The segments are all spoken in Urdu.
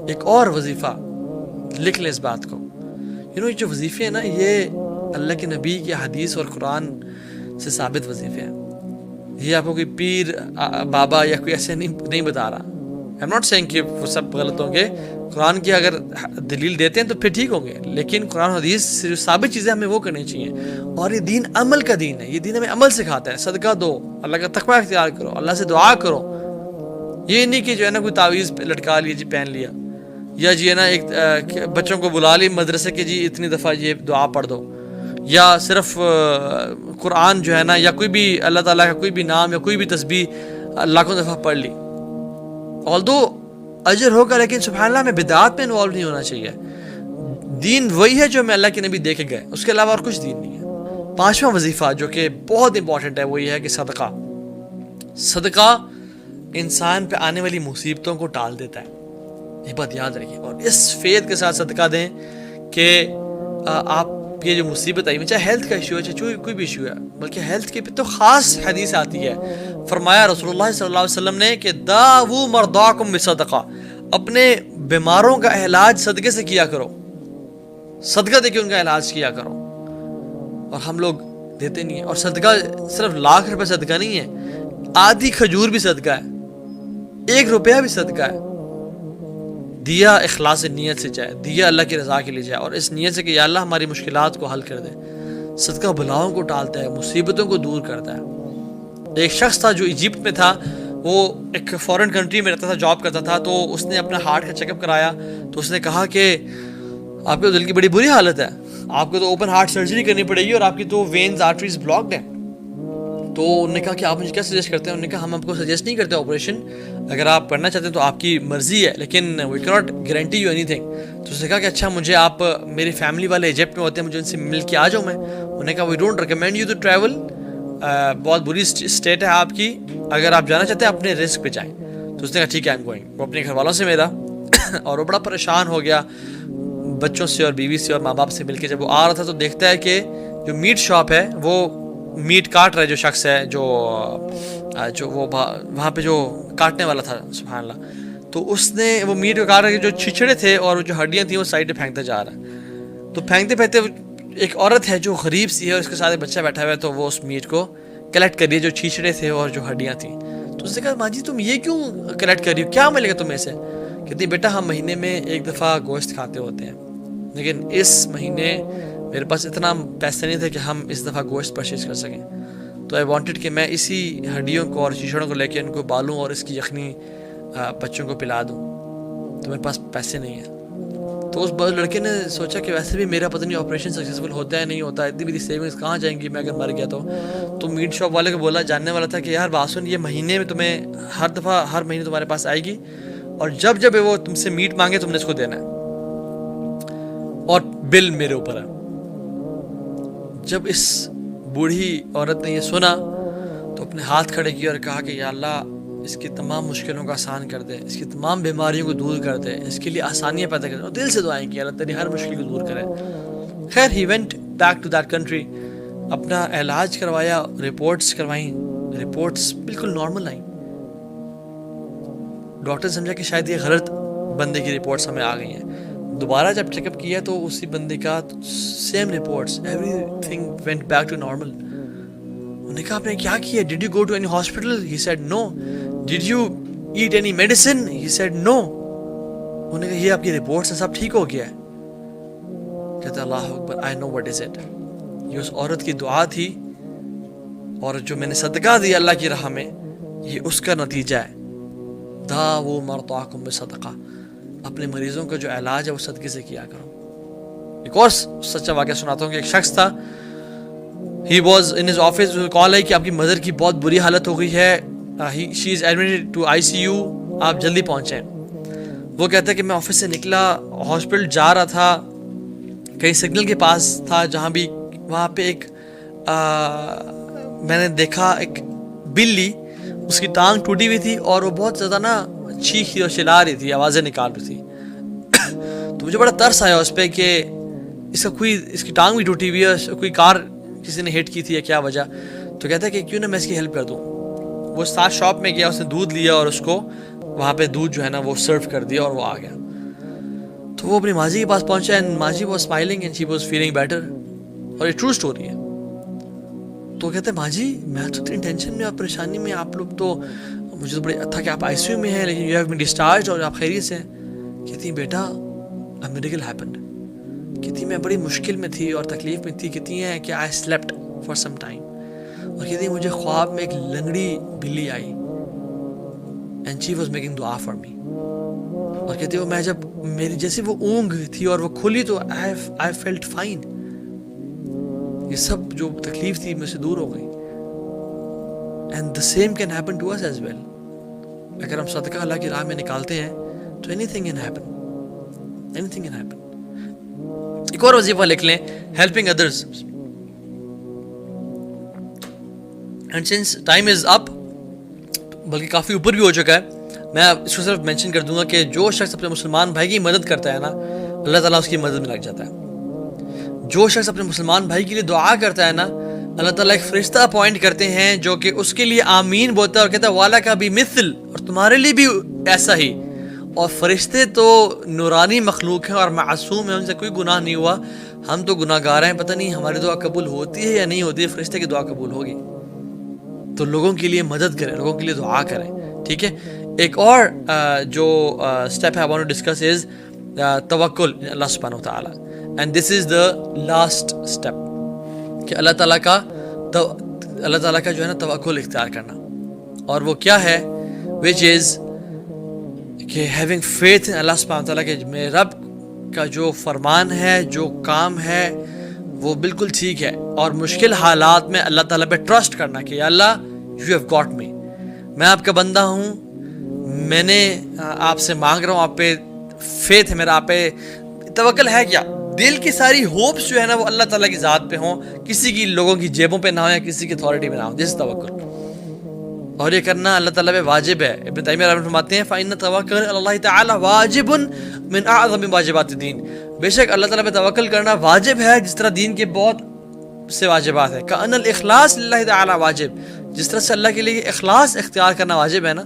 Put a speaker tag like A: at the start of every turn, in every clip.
A: ایک اور وظیفہ لکھ لیں اس بات کو. یہ جو وظیفے ہیں نا، یہ اللہ کے نبی کی حدیث اور قرآن سے ثابت وظیفے ہیں. یہ آپ کو کوئی پیر بابا یا کوئی ایسے نہیں بتا رہا. I'm not saying کہ وہ سب غلط ہوں گے. قرآن کی اگر دلیل دیتے ہیں تو پھر ٹھیک ہوں گے، لیکن قرآن حدیث سے جو ثابت چیزیں ہمیں وہ کرنی چاہیے. اور یہ دین عمل کا دین ہے. یہ دین ہمیں عمل سکھاتا ہے. صدقہ دو، اللہ کا تقوی اختیار کرو، اللہ سے دعا کرو. یہ نہیں کہ جو ہے نا کوئی تعویذ لٹکا لیے جی پہن لیا، یا جی ہے نا ایک بچوں کو بلا لی مدرسے کے جی اتنی دفعہ یہ دعا پڑھ دو، یا صرف قرآن جو ہے نا یا کوئی بھی اللہ تعالیٰ کا کوئی بھی نام یا کوئی بھی تسبیح لاکھوں دفعہ پڑھ لی. although اجر ہوگا، لیکن سبحان اللہ میں بدعات میں انوالو نہیں ہونا چاہیے. دین وہی ہے جو ہمیں اللہ کے نبی دے کے گئے، اس کے علاوہ اور کچھ دین نہیں ہے. پانچواں وظیفہ جو کہ بہت امپورٹنٹ ہے وہ یہ ہے کہ صدقہ انسان پہ آنے والی مصیبتوں کو ٹال دیتا ہے. یہ بات یاد رکھیے، اور اس فیض کے ساتھ صدقہ دیں کہ آپ یہ جو مصیبت آئی، چاہے ہیلتھ کا ایشو ہے، چاہے کوئی بھی ایشو ہے، بلکہ ہیلتھ کے پہ تو خاص حدیث آتی ہے. فرمایا رسول اللہ صلی اللہ علیہ وسلم نے کہ داؤ مرضاکم بصدقہ، اپنے بیماروں کا علاج صدقے سے کیا کرو. صدقہ دے کے ان کا علاج کیا کرو. اور ہم لوگ دیتے نہیں ہیں. اور صدقہ صرف لاکھ روپے صدقہ نہیں ہے، آدھی کھجور بھی صدقہ ہے، 1 روپیہ بھی صدقہ ہے. دیا اخلاص نیت سے جائے، دیا اللہ کی رضا کے لیے جائے، اور اس نیت سے کہ یا اللہ ہماری مشکلات کو حل کر دے. صدقہ بلاؤں کو ٹالتا ہے، مصیبتوں کو دور کرتا ہے. ایک شخص تھا جو ایجپٹ میں تھا، وہ ایک فورن کنٹری میں رہتا تھا، جاب کرتا تھا. تو اس نے اپنا ہارٹ کا چیک اپ کرایا. تو اس نے کہا کہ آپ کے دل کی بڑی بری حالت ہے، آپ کو تو اوپن ہارٹ سرجری کرنی پڑے گی، اور آپ کی تو وینز آرٹریز بلاکڈ ہیں. تو انہوں نے کہا کہ آپ مجھے کیا سجیسٹ کرتے ہیں؟ انہوں نے کہا ہم آپ کو سجیسٹ نہیں کرتے آپریشن، اگر آپ کرنا چاہتے ہیں تو آپ کی مرضی ہے، لیکن وی کی not guarantee you any thing. تو اس نے کہا کہ اچھا مجھے آپ، میری فیملی والے ایجپٹ میں ہوتے ہیں، مجھے ان سے مل کے آ جاؤں میں. انہوں نے کہا we don't recommend you to travel, بہت بری اسٹیٹ ہے آپ کی، اگر آپ جانا چاہتے ہیں اپنے رسک پہ جائیں. تو اس نے کہا ٹھیک ہے آئی ایم گوئنگ. وہ اپنے گھر والوں سے ملا اور وہ بڑا پریشان ہو گیا، بچوں سے اور بیوی سے اور ماں باپ سے مل کے. جب وہ آ رہا تھا تو دیکھتا ہے کہ جو میٹ شاپ ہے وہ میٹ کاٹ رہا ہے، جو شخص ہے جو وہ وہاں پہ جو کاٹنے والا تھا، سبحان اللہ. تو اس نے وہ میٹ کو کاٹ رہا ہے، جو چھچڑے تھے اور جو ہڈیاں تھیں وہ سائڈ پہ پھینکتا جا رہا ہے. تو پھینکتے پھینکتے ایک عورت ہے جو غریب سی ہے، اس کے ساتھ بچہ بیٹھا ہوا ہے. تو وہ اس میٹ کو کلیکٹ کر رہی ہے، جو چھچڑے تھے اور جو ہڈیاں تھیں. تو اس نے کہا ماں جی تم یہ کیوں کلیکٹ کر رہی ہو، کیا ملے گا تمہیں سے؟ کہتی بیٹا ہم مہینے میں 1 دفعہ گوشت کھاتے ہوتے ہیں، لیکن اس مہینے میرے پاس اتنا پیسے نہیں تھے کہ ہم اس دفعہ گوشت پرچیز کر سکیں. تو آئی وانٹڈ کہ میں اسی ہڈیوں کو اور چھچڑوں کو لے کے ان کو بالوں اور اس کی یخنی بچوں کو پلا دوں. تو میرے پاس پیسے نہیں ہیں. تو اس لڑکے نے سوچا کہ ویسے بھی میرا پتہ نہیں آپریشن سکسیزفل ہوتا ہے نہیں ہوتا، اتنی میری سیونگس کہاں جائیں گی میں اگر مر گیا تو میٹ شاپ والے کو بولا، جاننے والا تھا کہ یار باسن یہ مہینے میں تمہیں ہر مہینے تمہارے پاس آئے گی، اور جب وہ تم سے میٹ مانگے تم نے اس کو دینا ہے، اور بل میرے اوپر ہے. جب اس بوڑھی عورت نے یہ سنا تو اپنے ہاتھ کھڑے کیے اور کہا کہ یا اللہ اس کی تمام مشکلوں کو آسان کر دے، اس کی تمام بیماریوں کو دور کر دے، اس کے لیے آسانیاں پیدا کر دے. اور دل سے دعائیں کی اللہ تیری ہر مشکل کو دور کرے. خیر he went back to that country, اپنا علاج کروایا، رپورٹس کروائیں، رپورٹس بالکل نارمل آئیں. ڈاکٹر سمجھا کہ شاید یہ غلط بندے کی رپورٹس ہمیں آ گئی ہیں. دوبارہ جب چیک اپ کیا تو اسی بندے کا same reports, everything went back to normal. انہوں نے کہا آپ نے کیا کیا؟ Did you go to any hospital? He said no. Did you eat any medicine? He said no. انہوں نے کہا یہ آپ کی رپورٹس ہیں، سب ٹھیک ہو گیا ہے. کہتا اللہ اکبر، آئی نو وٹ از اٹ. یہ اس عورت کی دعا تھی، اور جو میں نے صدقہ دیا اللہ کی راہ میں یہ اس کا نتیجہ ہے. داؤ مرضاکم بصدقہ، اپنے مریضوں کا جو علاج ہے وہ صدقے سے کیا کرو. ایک اور سچا واقعہ سناتا ہوں کہ ایک شخص تھا، he was in his office, call آئی کہ آپ کی مدر کی بہت بری حالت ہو گئی ہے، شی از ایڈمٹڈ ٹو ICU، آپ جلدی پہنچیں. وہ کہتا ہے کہ میں آفس سے نکلا، ہاسپٹل جا رہا تھا، کہیں سگنل کے پاس تھا جہاں بھی، وہاں پہ ایک میں نے دیکھا ایک بلی، اس کی ٹانگ ٹوٹی ہوئی تھی اور وہ بہت زیادہ نا چیخ اور چلا رہی تھی، آوازیں نکال رہی تھی. تو مجھے بڑا ترس آیا اس پہ کہ اس کی ٹانگ بھی ٹوٹی ہوئی ہے، کوئی کار کسی نے ہٹ کی تھی یا کیا وجہ. تو کہتا ہے کہ کیوں نہ میں اس کی ہیلپ کر دوں. وہ ساتھ شاپ میں گیا، اس نے دودھ لیا اور اس کو وہاں پہ دودھ جو ہے نا وہ سرو کر دیا اور وہ آ گیا. تو وہ اپنی ماجی کے پاس پہنچا and Maji was smiling and she was feeling better. اور یہ ٹرو سٹوری ہے. تو کہتے ہیں ماجی میں تو اتنی ٹینشن میں اور پریشانی میں, آپ لوگ تو, مجھے تو بڑی تھا کہ آپ آئی سی یو میں ہیں لیکن یو ہیو بین ڈسچارجڈ اور آپ خیریت سے ہیں. کہتی ہیں بیٹا اے میریکل ہیپنڈ. کہتی میں بڑی مشکل میں تھی اور تکلیف میں تھی. کہتی ہیں کہ آئی سلیپٹ فار سم ٹائم. اور کہتی ہیں مجھے خواب میں ایک لنگڑی بلی آئی اینڈ شی واز میکنگ دعا فار می. اور کہتی ہے میں جب میری جیسے وہ اونگ تھی اور وہ کھلی تو آئی فیلٹ فائن. یہ سب جو تکلیف تھی مجھ سے دور ہو گئی. And the same can happen to us as well. اگر ہم صدقہ اللہ کی راہ میں نکالتے ہیں تو anything can happen, anything can happen. ایک اور وظیفہ لکھ لیں, helping others. And since time is up, بلکہ کافی اوپر بھی ہو چکا ہے, میں اس کو صرف مینشن کر دوں گا کہ جو شخص اپنے مسلمان بھائی کی مدد کرتا ہے نا, اللہ تعالیٰ اس کی مدد میں لگ جاتا ہے. جو شخص اپنے مسلمان بھائی کے لیے دعا کرتا ہے نا, اللہ تعالیٰ ایک فرشتہ اپوائنٹ کرتے ہیں جو کہ اس کے لیے آمین بولتا ہے اور کہتا ہے والا کا بھی مثل, اور تمہارے لیے بھی ایسا ہی. اور فرشتے تو نورانی مخلوق ہیں اور معصوم ہیں, ان سے کوئی گناہ نہیں ہوا. ہم تو گناہ گار ہیں, پتہ نہیں ہماری دعا قبول ہوتی ہے یا نہیں ہوتی ہے. فرشتے کی دعا قبول ہوگی. تو لوگوں کے لیے مدد کریں, لوگوں کے لیے دعا کریں, ٹھیک ہے. ایک اور جو اسٹیپ ہے I want to discuss is توکل اللہ سبحانہ وتعالی, and this is the last step کہ اللہ تعالیٰ کا جو ہے نا توکل اختیار کرنا. اور وہ کیا ہے, which is کہ having faith in اللہ سبحانہ وتعالی کہ میرے رب کا جو فرمان ہے, جو کام ہے وہ بالکل ٹھیک ہے. اور مشکل حالات میں اللہ تعالیٰ پہ ٹرسٹ کرنا کہ یا اللہ you have got me, میں آپ کا بندہ ہوں, میں نے آپ سے مانگ رہا ہوں, آپ پہ فیتھ ہے میرا, آپ پہ توکل ہے. کیا دل کی ساری ہوپس جو ہے نا وہ اللہ تعالیٰ کی ذات پہ ہوں, کسی کی لوگوں کی جیبوں پہ نہ ہو یا کسی کی اتھارٹی پہ نہ ہو. دس توکل. اور یہ کرنا اللہ تعالیٰ پہ واجب ہے. ابن تیمیہ رحمہ اللہ فرماتے ہیں فَإِنَّ التَّوَكُّلَ عَلَى اللَّهِ تَعَالَى وَاجِبٌ مِنْ أَعْظَمِ وَاجِبَاتِ الدِّينِ. بے شک اللہ تعالیٰ پہ توکل کرنا واجب ہے جس طرح دین کے بہت سے واجبات ہیں. كَأَنَّ الْإِخْلَاصِ لِلَّهِ تَعَالَى واجب, جس طرح سے اللہ کے لیے اخلاص اختیار کرنا واجب ہے نا,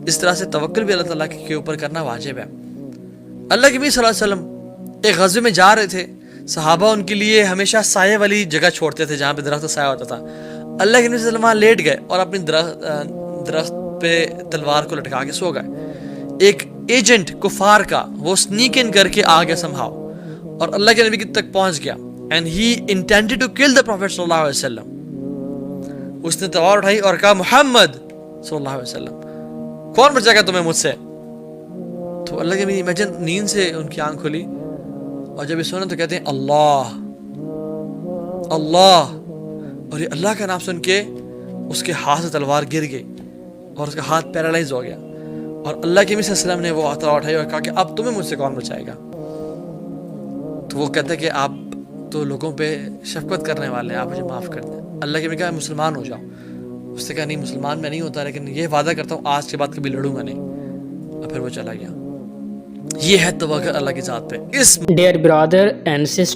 A: اس طرح سے توکل بھی اللہ تعالیٰ کے اوپر کرنا واجب ہے. اللہ کے نبی صلی اللہ علیہ وسلم ایک غزوے میں جا رہے تھے, صحابہ ان کے لیے ہمیشہ سائے والی جگہ چھوڑتے تھے جہاں پہ درخت کا سایہ ہوتا تھا. اللہ کے نبی صلی اللہ علیہ وسلم وہاں لیٹ گئے اور اپنی درخت پہ تلوار کو لٹکا کے سو گئے. ایک ایجنٹ کفار کا وہ سنیک ان کر کے آ گیا سمہاؤ اور اللہ کے نبی تک پہنچ گیا, and he intended to kill the prophet صلی اللہ علیہ وسلم. اس نے تلوار اٹھائی اور کہا محمد صلی اللہ علیہ وسلم, کون بچائے گا تمہیں مجھ سے. تو اللہ کے نبی امیجن نیند سے ان کی آنکھ کھلی اور جب یہ سنا تو کہتے ہیں اللہ اللہ, اور یہ اللہ کا نام سن کے اس کے ہاتھ سے تلوار گر گئی اور اس کا ہاتھ پیرالائز ہو گیا. اور اللہ کے نبی صلی اللہ علیہ وسلم نے وہ تلوار اٹھائی اور کہا کہ اب تمہیں مجھ سے کون بچائے گا. تو وہ کہتے ہیں کہ آپ تو لوگوں پہ شفقت کرنے والے ہیں, آپ مجھے معاف کر دیں. اللہ کے نبی کہا مسلمان ہو جاؤ. اس نے کہا نہیں مسلمان میں نہیں ہوتا, لیکن یہ وعدہ کرتا ہوں آج کے بعد کبھی لڑوں گا نہیں. اور پھر وہ چلا گیا. یہ ہے توکل اللہ کی ذات پہ. اس
B: Dear brother and sister